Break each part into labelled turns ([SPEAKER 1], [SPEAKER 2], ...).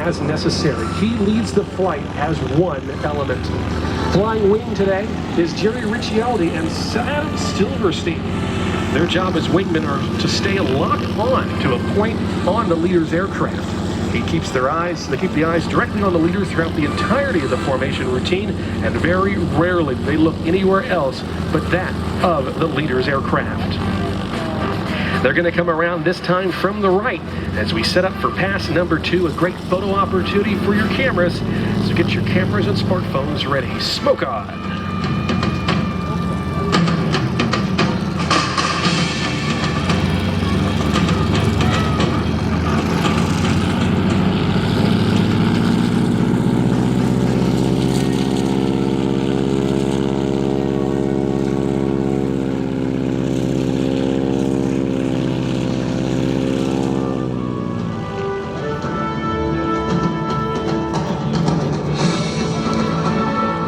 [SPEAKER 1] as necessary. He leads the flight as one element. Flying wing today is Jerry Riccialdi and Sam Silverstein. Their job as wingmen are to stay locked on to a point on the leader's aircraft. They keep the eyes directly on the leader throughout the entirety of the formation routine, and very rarely they look anywhere else but that of the leader's aircraft. They're going to come around this time from the right as we set up for pass number 2, a great photo opportunity for your cameras. So get your cameras and smartphones ready. Smoke on!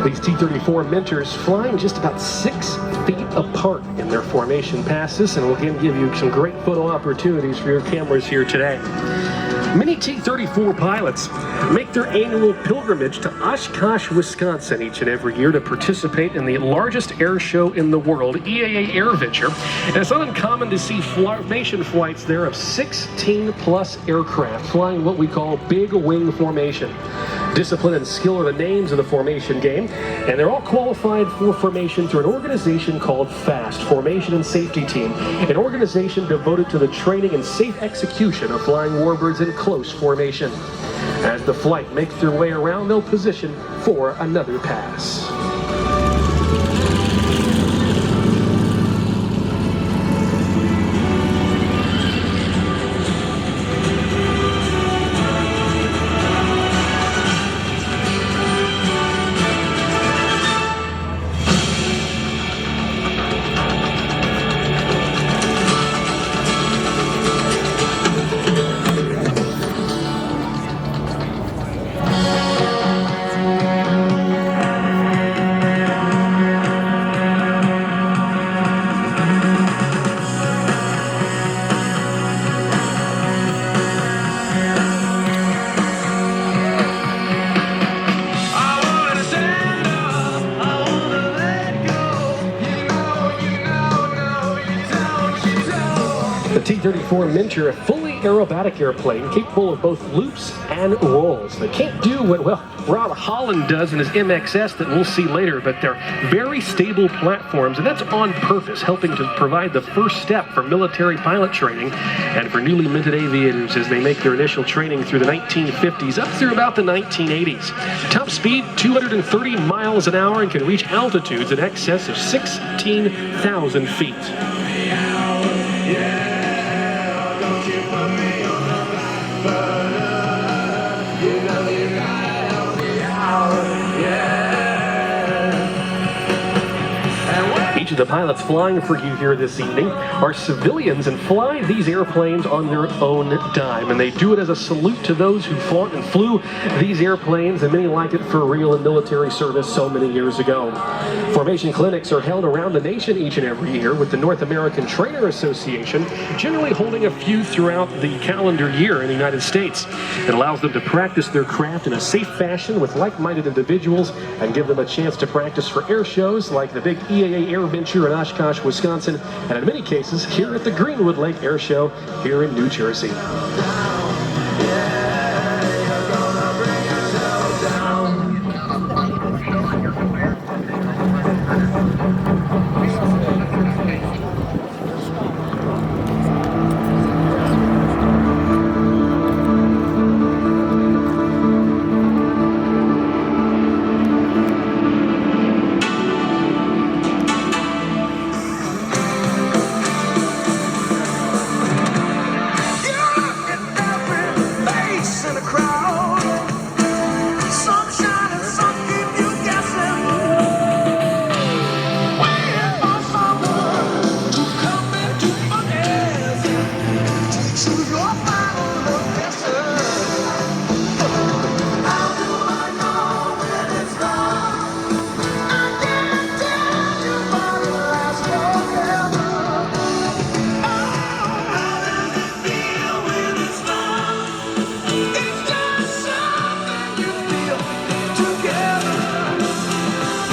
[SPEAKER 1] These T-34 Mentors flying just about 6 feet apart in their formation passes, and we'll again give you some great photo opportunities for your cameras here today. Many T-34 pilots make their annual pilgrimage to Oshkosh, Wisconsin each and every year to participate in the largest air show in the world, EAA AirVenture. And it's not uncommon to see formation flights there of 16+ aircraft flying what we call big wing formation. Discipline and skill are the names of the formation game, and they're all qualified for formation through an organization called FAST, Formation and Safety Team, an organization devoted to the training and safe execution of flying warbirds in close formation. As the flight makes their way around, they'll position for another pass. The T-34 Mentor, a fully aerobatic airplane capable of both loops and rolls. They can't do what, well, Rob Holland does in his MXS that we'll see later, but they're very stable platforms, and that's on purpose, helping to provide the first step for military pilot training and for newly minted aviators as they make their initial training through the 1950s up through about the 1980s. Top speed, 230 miles an hour, and can reach altitudes in excess of 16,000 feet. Each of the pilots flying for you here this evening are civilians and fly these airplanes on their own dime, and they do it as a salute to those who fought and flew these airplanes, and many like it for real in military service so many years ago. Formation clinics are held around the nation each and every year, with the North American Trainer Association generally holding a few throughout the calendar year in the United States. It allows them to practice their craft in a safe fashion with like-minded individuals and give them a chance to practice for air shows like the big EAA AirVenture in Oshkosh, Wisconsin, and in many cases here at the Greenwood Lake Airshow here in New Jersey.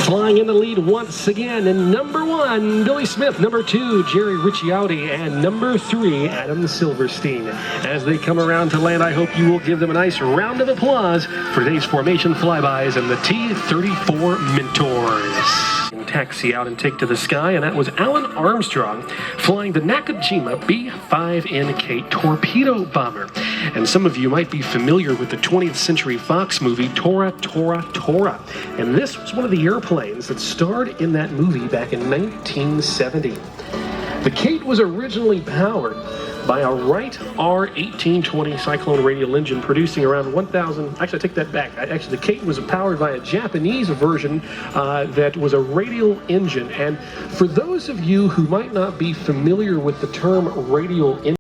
[SPEAKER 1] Flying in the lead once again, and number 1, Billy Smith, number 2, Jerry Ricciardi, and number 3, Adam Silverstein. As they come around to land, I hope you will give them a nice round of applause for today's formation flybys and the T-34 Mentors. Taxi out and take to the sky, and that was Alan Armstrong flying the Nakajima B-5NK torpedo bomber. And some of you might be familiar with the 20th Century Fox movie Tora, Tora, Tora. And this was one of the airplanes that starred in that movie back in 1970. The Kate was originally powered by a Wright R-1820 Cyclone radial engine producing around 1,000, actually I take that back, actually the Kate was powered by a Japanese version that was a radial engine. And for those of you who might not be familiar with the term radial engine,